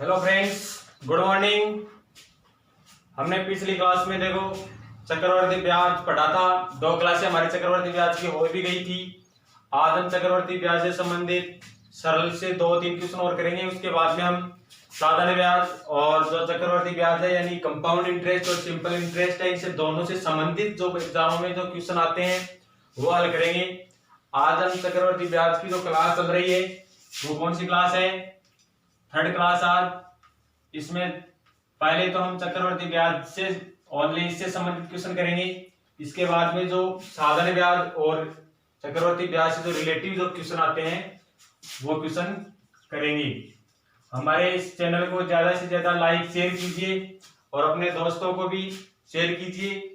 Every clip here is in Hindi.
Hello friends, good morning. हमने पिछली क्लास में देखो चक्रवर्ती ब्याज पढ़ा था। 2 क्लासें हमारी चक्रवर्ती ब्याज की हो भी गई थी। आज हम चक्रवर्ती ब्याज से संबंधित सरल से 2-3 क्वेश्चन और करेंगे। उसके बाद में हम साधारण ब्याज और जो चक्रवर्ती ब्याज है यानी कंपाउंड इंटरेस्ट और सिंपल इंटरेस्ट है, इनसे दोनों से संबंधित जो एग्जामों में जो क्वेश्चन आते हैं वो हल करेंगे। आज हम चक्रवर्ती ब्याज की जो क्लास चल रही है वो कौन सी क्लास है? 3rd class. आज इसमें पहले तो हम चक्रवर्ती ब्याज से ओनली इससे संबंधित क्वेश्चन करेंगे। इसके बाद में जो साधारण ब्याज और चक्रवर्ती ब्याज से जो रिलेटिव जो क्वेश्चन आते हैं वो क्वेश्चन करेंगे। हमारे इस चैनल को ज्यादा से ज्यादा लाइक शेयर कीजिए और अपने दोस्तों को भी शेयर कीजिए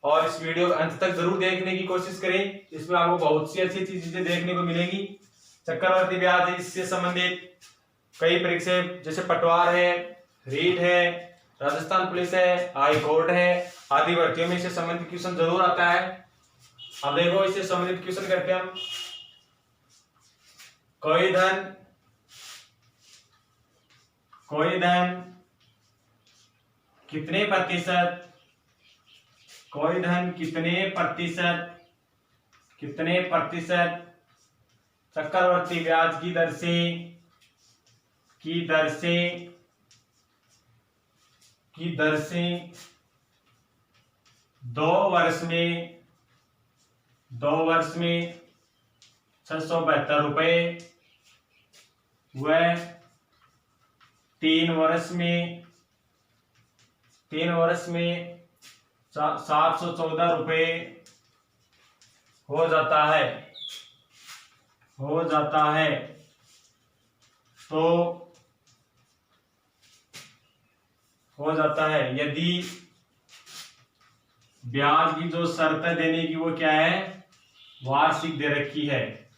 और इस वीडियो को अंत तक जरूर देखने की कोशिश करें। इसमें आपको बहुत सी अच्छी अच्छी चीजें देखने को मिलेंगी। चक्रवर्ती ब्याज इससे संबंधित कई परीक्षाएं जैसे पटवार है, रीट है, राजस्थान पुलिस है, हाई कोर्ट है आदि भर्तियों में इससे संबंधित क्वेश्चन जरूर आता है। अब देखो इससे संबंधित क्वेश्चन करते हैं हम। कोई धन कितने प्रतिशत चक्रवर्ती ब्याज की दर से 2 वर्ष में 672 रुपए व 3 वर्ष में 714 रुपए हो जाता है। यदि ब्याज की जो शर्त देने की वो क्या है? वार्षिक दे रखी है,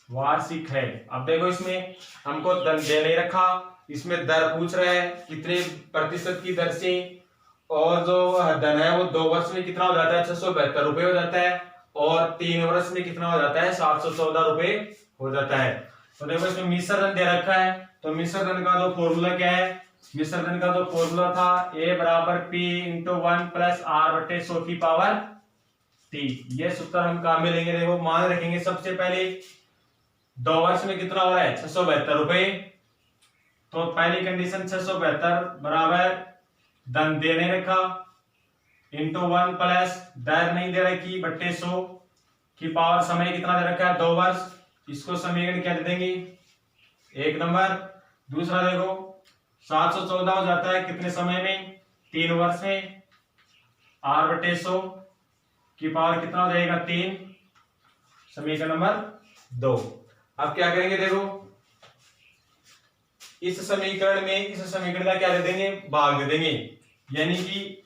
वार्षिक है। अब देखो इसमें हमको दर दे नहीं रखा, इसमें दर पूछ रहा है कितने प्रतिशत की दर से, और जो धन है वो 2 वर्ष में कितना हो जाता है? 672 रुपए हो जाता है और 3 वर्ष में कितना हो जाता है? 714 रुपए हो जाता है। तो देखो इसमें मिश्र धन दे रखा है, तो मिश्र धन का जो फॉर्मूला क्या है? मिश्र धन का जो फॉर्मूला था A बराबर P इंटू 1 प्लस R बटे 100 की पावर T। ये सूत्र हम काम में लेंगे। देखो मान रखेंगे सबसे पहले 2 वर्ष में कितना हो रहा है? 672 रुपए। तो पहली कंडीशन 672 बराबर धन दे नहीं रखा इंटू 1 प्लस दर नहीं दे रखी बट्टे 100 की पावर समय कितना दे रखा है? 2 वर्ष। इसको समीकरण क्या दे देंगे? 1 नंबर। दूसरा देखो 714 हो जाता है कितने समय में? 3 वर्ष में। R बटे 100 की पावर कितना हो जाएगा? 3। समीकरण नंबर 2। अब क्या करेंगे? देखो इस समीकरण का क्या दे देंगे? भाग दे देंगे। यानी कि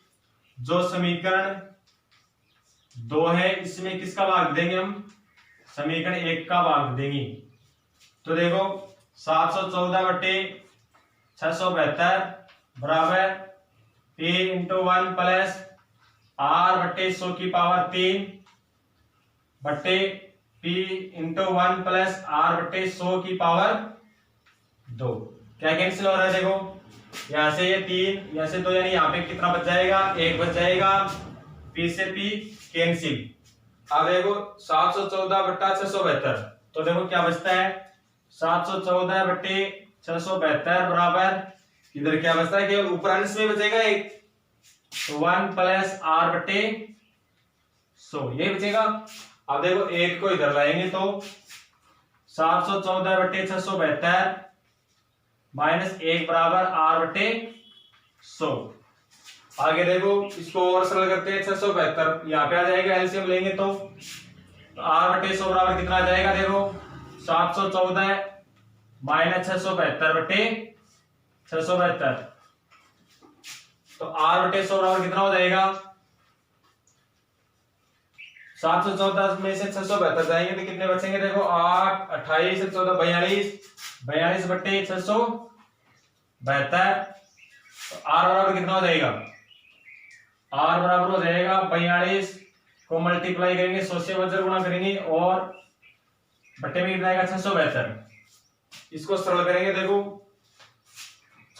जो समीकरण 2 है इसमें किसका भाग देंगे हम? समीकरण 1 का भाग देंगे। तो देखो 714 बटे 672 बराबर P इंटू 1 प्लस R बटे 100 की पावर 3 बटे P इंटू 1 प्लस R बटे 100 की पावर 2। क्या कैंसिल हो रहा है? देखो यहां से ये 3, यहां से 2, यानी यहाँ पे कितना बच जाएगा? 1 बच जाएगा। P से P कैंसिल। अब देखो 714 बट्टा 672, तो देखो क्या बचता है? 714 बट्टे 672 बराबर इधर क्या बचता है? केवल ऊपर अंश में बचेगा 1, तो 1 प्लस R बट्टे 100 ये बचेगा। अब देखो 1 को इधर लाएंगे तो 714 बट्टे 672 माइनस 1 बराबर R बट्टे 100। आगे देखो इसको और सरल करते हैं। 672 यहाँ पे आ जाएगा, एलसीएम लेंगे तो R बटे 100 बराबर कितना आ जाएगा? देखो 714 माइनस 672 बटे 672, तो R बटे 100 बराबर कितना हो जाएगा? 714 में से 672 जाएंगे तो कितने बचेंगे? देखो 8, 28, 14, 42 बटे 672, तो R बराबर कितना हो जाएगा? R बराबर हो जाएगा 42 को मल्टीप्लाई करेंगे 100 से वज्र गुणा करेंगे और बट्टे में कितना आएगा 672। इसको सरल करेंगे, देखो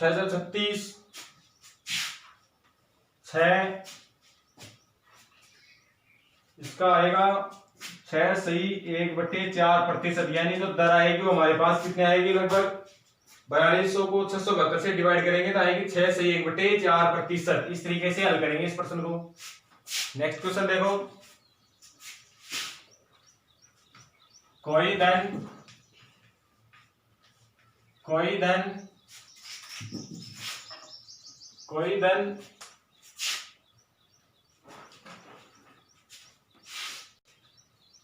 636 6 इसका आएगा 6 सही 1/4%, यानी जो दर आएगी वो हमारे पास कितने आएगी, लगभग 4200 को 672 से डिवाइड करेंगे तो आएगी 6 सही 1/4%। इस तरीके से हल करेंगे इस प्रश्न को। नेक्स्ट क्वेश्चन देखो, कोई धन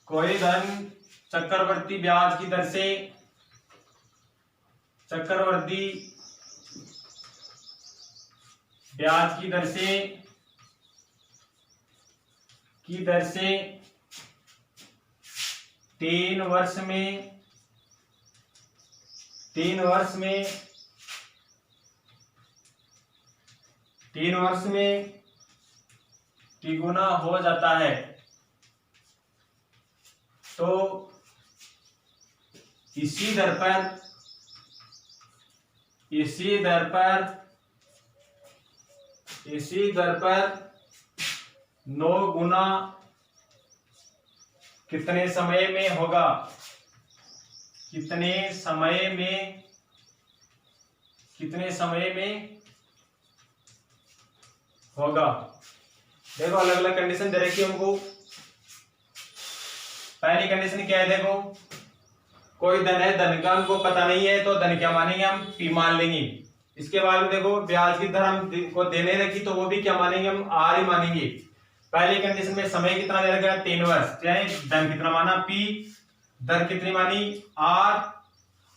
कोई धन चक्रवर्ती ब्याज की दर से तीन वर्ष में तिगुना हो जाता है, तो इसी दर पर 9 गुना कितने समय में होगा? कितने समय में होगा? देखो अलग अलग कंडीशन दे रखी है हमको। पहली कंडीशन क्या है, देखो कोई धन है, धन का हमको पता नहीं है तो धन क्या मानेंगे हम, पी मान लेंगे। इसके बाद में देखो ब्याज की दर हमको देने रखी तो वो भी क्या मानेंगे हम, आर ही मानेंगे। पहली कंडीशन में समय कितना दे रखा है, 3 वर्ष, यानी धन कितना माना पी, दर कितनी मानी आर,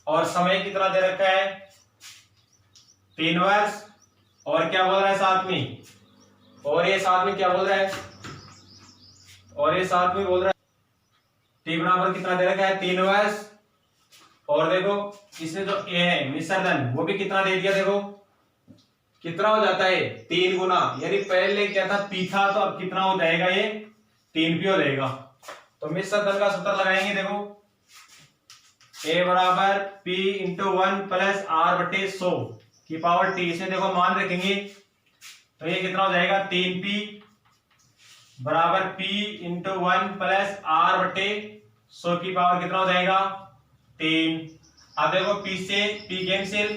और समय कितना दे रखा है 3 वर्ष, और क्या बोल रहा है साथ में, और ये साथ में क्या बोल रहा है, टी बराबर कितना दे रखा है 3 वर्ष, और देखो इसमें जो ए है मिश्र धन वो भी कितना दे दिया, देखो कितना हो जाता है 3 गुना, यानी पहले क्या था पी था, तो अब कितना हो जाएगा ये 3 पी हो जाएगा। तो मिश्र धन का सूत्र लगाएंगे, देखो ए बराबर पी इंटू 1 प्लस आर बटे 100 की पावर टी, इसे देखो मान रखेंगे तो ये कितना हो जाएगा 3 पी बराबर पी इंटू 1 प्लस आर बटे 100 की पावर कितना हो जाएगा 3। अब देखो पी से पी कैंसिल,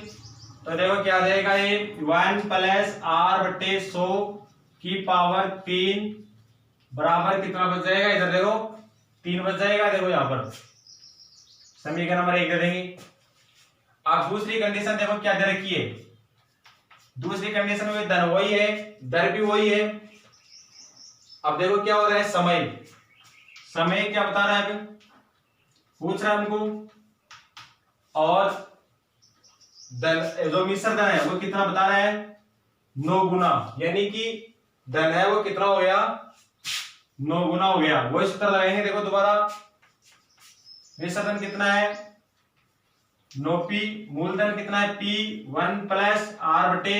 तो देखो क्या आ जाएगा ये 1 प्लस आर बटे 100 की पावर 3 बराबर कितना बच जाएगा, इधर देखो 3 बच जाएगा। देखो यहाँ पर समीकरण नंबर 1 दे देंगे। अब दूसरी कंडीशन देखो क्या दे रखी है, दूसरी कंडीशन में धन वही है, दर भी वही है। अब देखो क्या हो रहा है, समय क्या बता रहा है, अभी पूछ रहा है हमको, और धन जो मिश्र धन है वो कितना बता रहा है 9 गुना, यानी कि धन है वो कितना हो गया 9 गुना हो गया। वही सूत्र लगाएंगे, देखो दोबारा मिश्र धन कितना है 9p, मूलधन कितना है p 1 प्लस आर बटे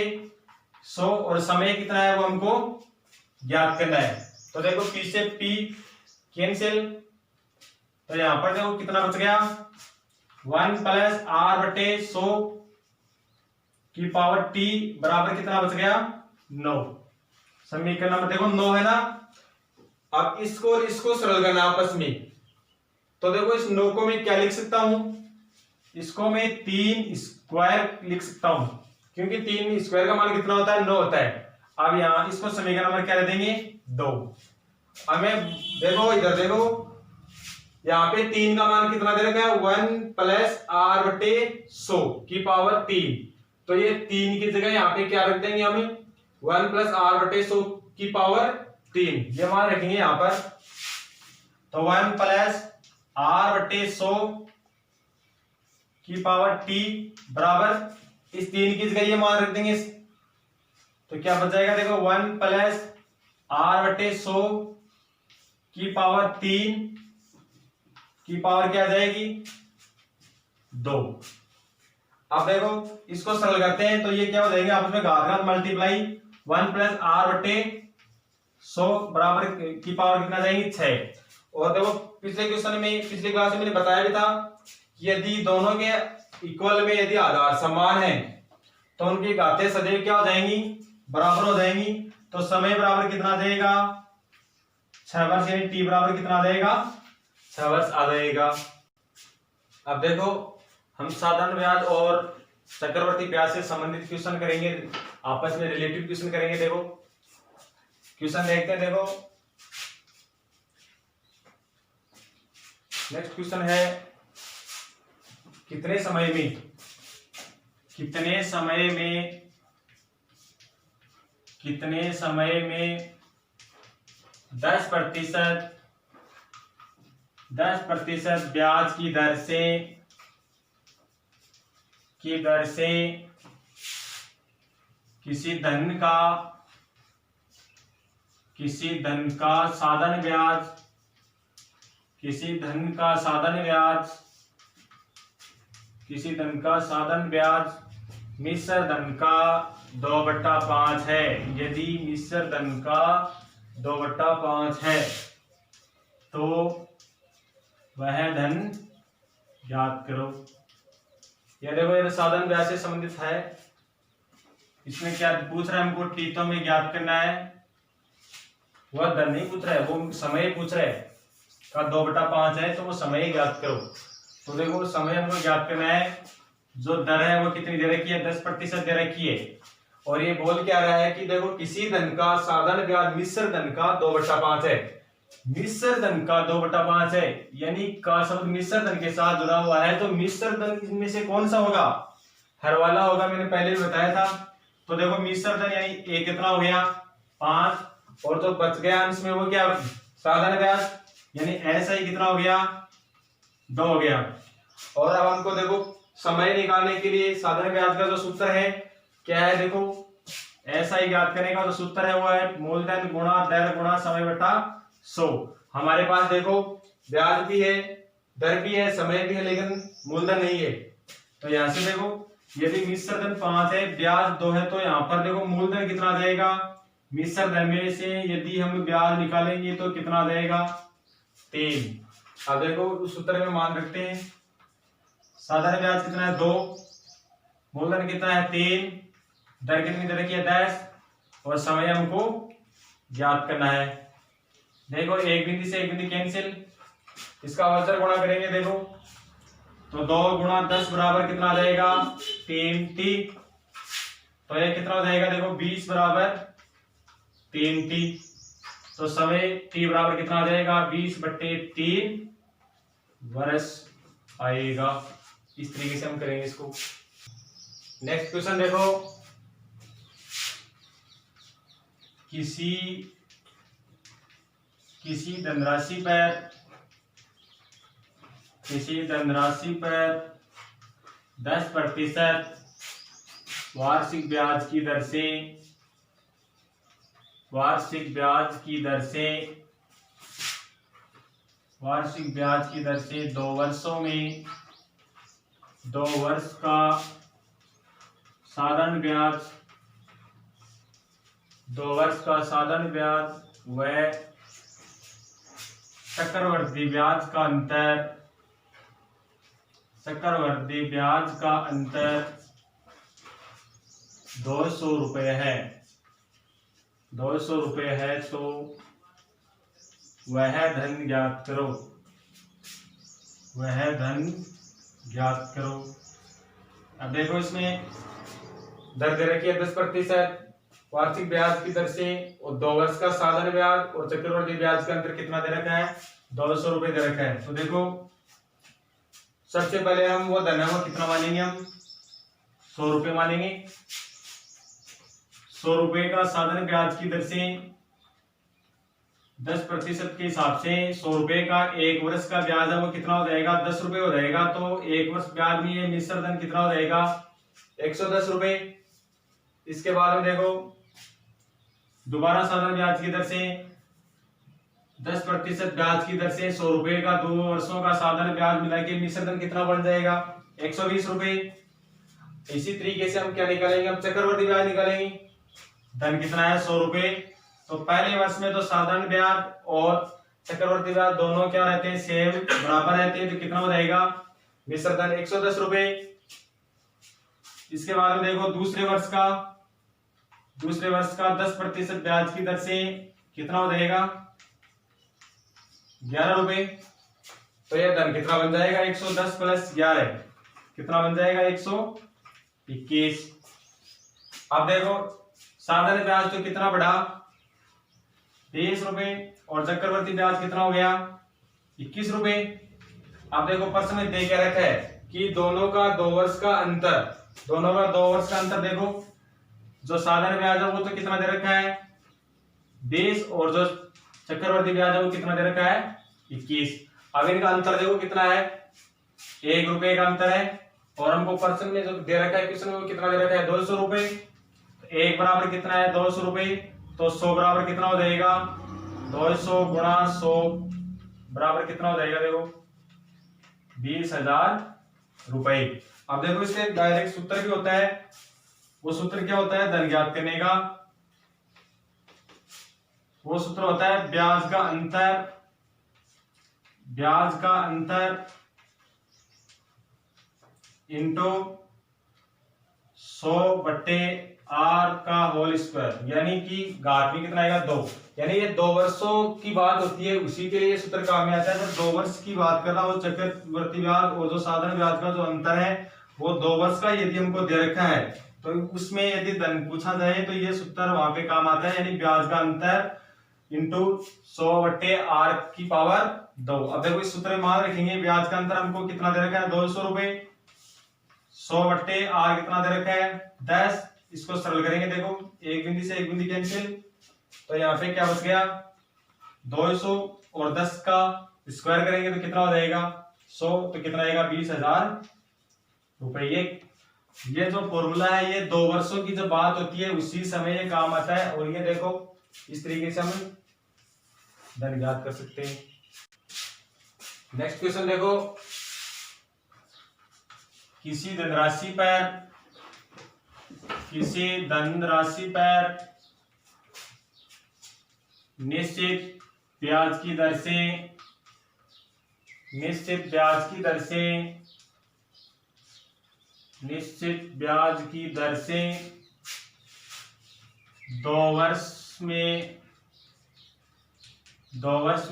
100, और समय कितना है वो हमको ज्ञात करना है। तो देखो p से p कैंसिल, तो यहां पर देखो कितना बच गया 1 प्लस आर बटे 100 की पावर t बराबर कितना बच गया 9। समीकरण नंबर देखो 9 है ना। अब इसको सरल करना आपस में, तो देखो इस 9 को मैं क्या लिख सकता हूं, इसको मैं 3 स्क्वायर लिख सकता हूं, क्योंकि 3 स्क्वायर का मान कितना होता है 9 होता है। अब यहां इसको समीकरण नंबर क्या दे देंगे 2। अब मैं देखो इधर देखो यहाँ पे 3 का मान कितना दे रखा है 1 प्लस आर बटे 100 की पावर 3, तो ये 3 की जगह यहाँ पे क्या रख देंगे हमें 1 प्लस आर बटे 100 की पावर 3, ये मान रखेंगे यहाँ पर। तो 1 प्लस आर बटे 100 की पावर t बराबर इस 3 की जगह ये मान रख देंगे, तो क्या बच जाएगा देखो 1 प्लस आर बटे 100 की पावर 3 की पावर क्या आ जाएगी 2। अब देखो इसको सरल करते हैं, तो ये क्या हो जाएगा आपस में घात मल्टीप्लाई 1 प्लस आर बटे 100 बराबर की पावर कितना जाएगी 6। और देखो पिछले क्लास में मैंने बताया भी था कि यदि दोनों के इक्वल में यदि आधार समान है तो उनकी घातें सदैव क्या हो जाएंगी, बराबर हो जाएंगी। तो समय बराबर कितना आ जाएगा, 6 वर्ष, यानी टी बराबर कितना आ जाएगा, 6 वर्ष आ जाएगा। अब देखो हम साधारण ब्याज और चक्रवर्ती ब्याज से संबंधित क्वेश्चन करेंगे, आपस में रिलेटिव क्वेश्चन करेंगे। देखो क्वेश्चन देखते हैं। देखो नेक्स्ट क्वेश्चन है, कितने समय में 10% ब्याज की दर से किसी धन का साधन ब्याज मिश्र धन का 2/5 है। यदि मिश्र धन का 2/5 है तो वह धन ज्ञात करो। यह देखो ये साधन ब्याज से संबंधित है। इसमें क्या पूछ रहा है, हमको टीतों में ज्ञात करना है। वह धन नहीं पूछ रहा है, वो समय पूछ रहा है। का 2/5 है तो वो समय ज्ञात करो। तो देखो समय हमको ज्ञात करना है। जो दर है वो कितनी दे रखी है, 10% दे रखी है। और ये बोल क्या रहा है कि देखो किसी धन का साधन ब्याज मिश्र धन का 2/5 है। मिश्र धन का 2/5 है, यानी का शब्द मिश्र धन के साथ जुड़ा हुआ है। तो मिश्र धन में से कौन सा होगा, हर वाला होगा, मैंने पहले भी बताया था। तो देखो मिश्र धन यानी एक कितना हो गया 5, और जो बच गया अंश में वो क्या, साधन ब्याज, यानी ऐसा ही कितना हो गया 2 हो गया। और अब हमको देखो समय निकालने के लिए साधन ब्याज का जो सूत्र है क्या है, देखो ऐसा ही ज्ञात करने का जो सूत्र है वो है मूलधन गुणा दर गुणा समय बटा 100। हमारे पास देखो ब्याज भी है, दर भी है, समय भी है, लेकिन मूलधन नहीं है। तो यहां से देखो यदि मिश्र धन 5 है, ब्याज 2 है, तो यहाँ पर देखो मूलधन कितना आ जाएगा, मिश्र धन में से यदि हम ब्याज निकालेंगे तो कितना आ जाएगा 3। अब देखो उस सूत्र में मान रखते हैं, साधारण ब्याज कितना है 2, मूलधन कितना है 3, दर कितनी दे रखी है 10, और समय हमको ज्ञात करना है। देखो एक बिंदु से एक बिंदु कैंसिल, इसका अवसर गुणा करेंगे। देखो तो 2 गुणा 10 बराबर कितना आ जाएगा 3t। तो ये कितना हो जाएगा, देखो 20 बराबर 3t। तो समय t बराबर कितना आ जाएगा 20/3 वर्ष आएगा। इस तरीके से हम करेंगे इसको। नेक्स्ट क्वेश्चन देखो, किसी धनराशि पर 10% वार्षिक ब्याज की दर से 2 वर्षों में 2 वर्ष का साधारण ब्याज व चक्रवर्ती ब्याज का अंतर 200 रुपये है। 200 रुपये है तो वह धन ज्ञात करो। अब देखो इसमें दर दे रखी है 10% वार्षिक ब्याज की दर से, और 2 वर्ष का साधारण ब्याज और चक्रवर्ती ब्याज का अंतर कितना दे रखा है 200 रुपये दे रखा है। तो देखो सबसे पहले हम वो धन है वो कितना मानेंगे, हम 100 रुपये मानेंगे। 100 रुपये का साधारण ब्याज की दर से 10% के हिसाब से 100 रुपये का 1 वर्ष का ब्याज है वो कितना हो जाएगा 10 रुपये हो जाएगा। तो 1 वर्ष ब्याज में ये मिश्र धन कितना हो जाएगा 110 रुपये। इसके बाद में देखो दोबारा साधारण ब्याज की दर से 10% ब्याज की दर से 100 रुपये का 2 वर्षों का साधारण ब्याज मिला के मिश्र धन कितना बन जाएगा 120 रुपये। इसी तरीके से हम क्या निकालेंगे, हम चक्रवर्ती ब्याज निकालेंगे। धन कितना है 100 रुपये। तो पहले वर्ष में तो साधारण ब्याज और चक्रवर्ती ब्याज दोनों क्या रहते हैं, सेम बराबर रहते हैं। तो कितना हो जाएगा मिश्र धन 110 रुपये। इसके बाद में देखो दूसरे वर्ष का 10% ब्याज की दर से कितना हो जाएगा 11 रुपए। तो यह धन कितना बन जाएगा 110 प्लस 11 कितना बन जाएगा 121। अब देखो साधारण ब्याज तो कितना बढ़ा 23 रुपए और चक्रवर्ती ब्याज कितना हो गया 21 रुपए। अब देखो प्रश्न में दे के रखा है कि दोनों का 2 वर्ष का अंतर देखो जो साधारण ब्याज है वो तो कितना दे रखा है 20 और जो चक्रवर्ती ब्याज है वो कितना दे रखा है 21। अब इनका अंतर देखो कितना है 1 रुपए का अंतर है और हमको प्रश्न में जो दे रखा है क्वेश्चन में वो कितना दे रखा है 200 रुपए। तो 1 बराबर कितना है 200 रुपए तो 100 बराबर कितना हो जाएगा 200 गुणा 100 बराबर कितना हो जाएगा देखो 20,000 रुपए। अब देखो इसके डायरेक्ट सूत्र भी होता है, वो सूत्र क्या होता है धन ज्ञात करने का, वो सूत्र होता है ब्याज का अंतर इंटू 100/r का होल स्क्वायर यानी कि घात में कितना आएगा 2। यानी ये 2 वर्षों की बात होती है उसी के लिए सूत्र काम में आता है। तो 2 वर्ष की बात कर रहा हो चक्रवर्ती ब्याज और जो साधारण ब्याज का जो अंतर है वो 2 वर्ष का यदि हमको दे रखा है तो उसमें यदि धन पूछा जाए तो ये सूत्र वहां पे काम आता है यानी ब्याज का अंतर इंटू 100/r की पावर 2। अब देखो इस सूत्र में मान रखेंगे ब्याज का अंतर हमको कितना दे रखा है 200 रुपए 100/r कितना दे रखा है 10। इसको सरल करेंगे देखो एक बिंदु से एक बिंदु कैंसिल तो यहाँ पे क्या बच गया 200 और 10 का स्क्वायर करेंगे तो कितना हो जाएगा 100 तो कितना आएगा 20,000 रुपए। ये जो फॉर्मूला है ये 2 वर्षों की जो बात होती है उसी समय ये काम आता है और ये देखो इस तरीके से हम धन ज्ञात कर सकते हैं। नेक्स्ट क्वेश्चन देखो किसी धनराशि पर निश्चित ब्याज की दर से 2 वर्ष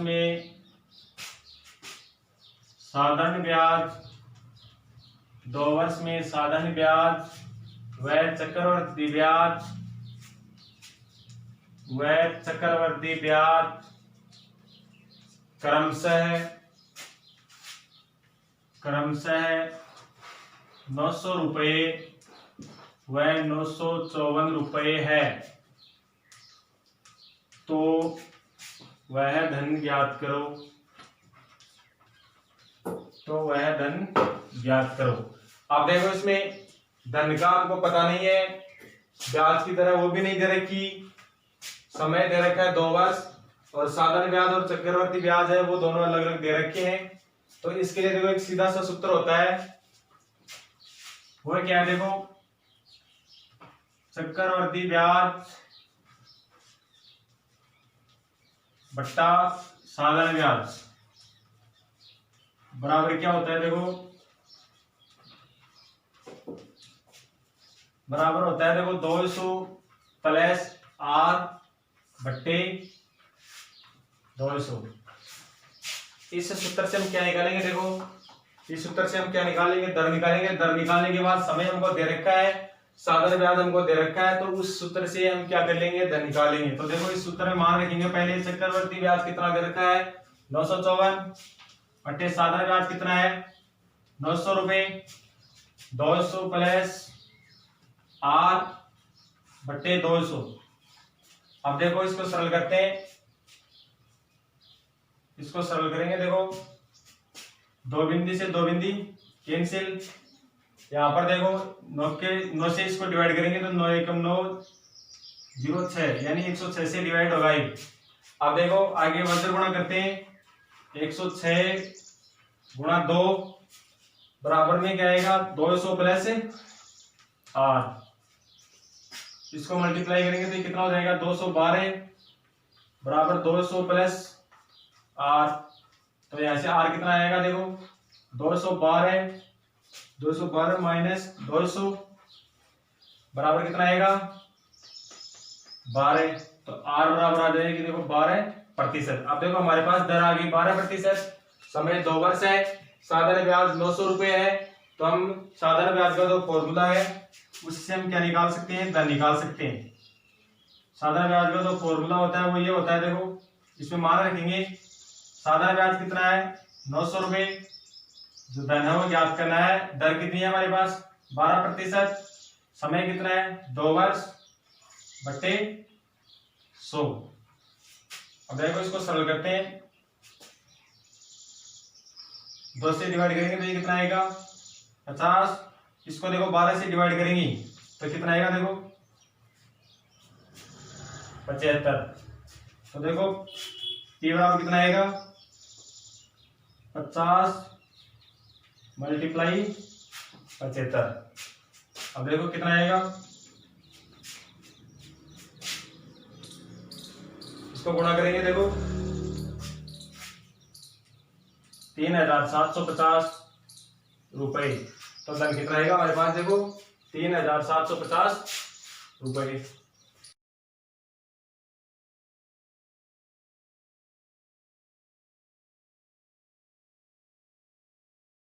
में साधारण ब्याज व चक्रवर्ती ब्याज क्रमशः 900 रुपए व 954 रुपए है तो वह धन ज्ञात करो। अब देखो इसमें धन का हमको पता नहीं है, ब्याज की तरह वो भी नहीं दे रखी, समय दे रखा है 2 वर्ष और साधारण ब्याज और चक्रवर्ती ब्याज है वो दोनों अलग अलग दे रखे हैं। तो इसके लिए देखो एक सीधा सा सूत्र होता है वो क्या है देखो चक्रवर्ती ब्याज बट्टा साधारण ब्याज बराबर क्या होता है देखो बराबर होता है देखो 200 प्लस r बट्टे 200। इस सूत्र से हम क्या निकालेंगे देखो इस सूत्र से हम क्या निकालेंगे दर निकालने के बाद समय हमको दे रखा है साधारण ब्याज हमको दे रखा है तो उस सूत्र से हम क्या कर लेंगे धन निकालेंगे। तो देखो इस सूत्र में मान रखेंगे पहले चक्रवर्ती ब्याज कितना दे रखा है 954 बटे साधारण ब्याज कितना है 900 रुपए 200 प्लस r बटे 200। अब देखो इसको सरल करते हैं, इसको सरल करेंगे देखो 2 बिंदु से 2 बिंदु कैंसिल, यहाँ पर देखो 9 से इसको डिवाइड करेंगे तो 9 एकम 9 0 6 यानी 106 से डिवाइड होगा। अब देखो आगे वर्ग गुणा करते हैं 106 गुणा 2 बराबर में क्या आएगा 200 प्लस r, इसको मल्टीप्लाई करेंगे तो कितना हो जाएगा 212 बराबर 200 प्लस r। तो यहाँ से r कितना आएगा देखो 212 माइनस 200 बराबर कितना आएगा 12। तो आर बराबर आ जाएगी देखो 12%। अब देखो हमारे पास दर आ गई 12%, समय 2 वर्ष है, साधारण ब्याज 900 रुपये है। तो हम साधारण ब्याज का जो फॉर्मूला है उससे हम क्या निकाल सकते हैं, दर निकाल सकते हैं। साधारण ब्याज का जो फॉर्मूला होता है वो ये होता है, देखो इसमें मान रखेंगे साधारण ब्याज कितना है 900 रुपये, जो धन है वो ज्ञात करना है, दर कितनी है हमारे पास 12%, समय कितना है 2 वर्ष बटे 100। अब देखो इसको सरल करते हैं, 2 से डिवाइड करेंगे तो ये कितना आएगा 50। इसको देखो 12 से डिवाइड करेंगे तो कितना आएगा देखो 75। तो देखो p बराबर कितना आएगा 50 मल्टीप्लाई 75। अब देखो कितना आएगा, इसको गुणा करेंगे देखो 3750 रुपए। तो धन कितना आएगा हमारे पास देखो 3750 रुपए।